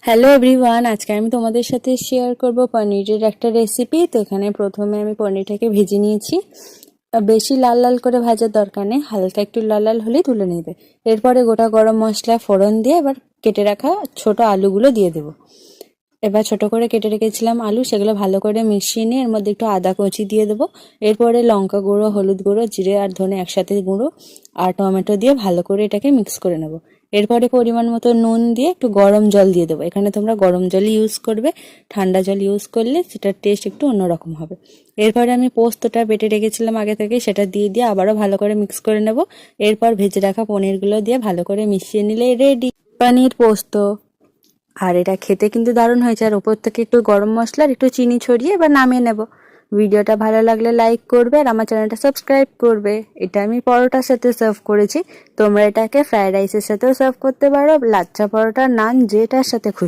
Hello everyone, আজকে আমি তোমাদের সাথে শেয়ার করব পনিরের একটা রেসিপি। তো এখানে প্রথমে আমি পনিরটাকে ভেজে নিয়েছি। বেশি লাল লাল করে ভাজার দরকার নেই, হালকা একটু লাল লাল হলেই তুলে নেবে। এরপরে গোটা গরম মশলা ফোড়ন দিয়ে এবার কেটে রাখা ছোট আলুগুলো দিয়ে দেবো। এবার ছোট করে কেটে রেখেছিলাম আলু, সেগুলো ভালো করে মিশিয়ে নিয়ে এর মধ্যে একটু আদা কুচি দিয়ে দেবো। এরপরে লঙ্কা গুঁড়ো, হলুদ গুঁড়ো, জিরে আর ধনে একসাথে গুঁড়ো আর টমেটো দিয়ে ভালো করে এটাকে মিক্স করে নেবো। এরপরে পরিমাণ মতো নুন দিয়ে একটু গরম জল দিয়ে দেবো। এখানে তোমরা গরম জলই ইউজ করবে, ঠান্ডা জল ইউজ করলে সেটার টেস্ট একটু অন্যরকম হবে। এরপরে আমি পোস্তটা বেটে রেখেছিলাম আগে থেকে, সেটা দিয়ে আবারও ভালো করে মিক্স করে নেব। এরপর ভেজে রাখা পনিরগুলো দিয়ে ভালো করে মিশিয়ে নিলে রেডি পনির পোস্ত। আর এটা খেতে কিন্তু দারুণ হয়েছে। আর ওপর থেকে একটু গরম মশলা আর একটু চিনি ছড়িয়ে এবার নামিয়ে নেব। ভিডিওটা ভালো লাগলে লাইক করবে আর আমার চ্যানেলটা সাবস্ক্রাইব করবে। এটা আমি পরোটার সাথে সার্ভ করেছি, তোমরা এটাকে ফ্রাইড রাইসের সাথেও সার্ভ করতে পারো, লাচ্ছা পরোটা, নান, যেটার সাথে খুশি।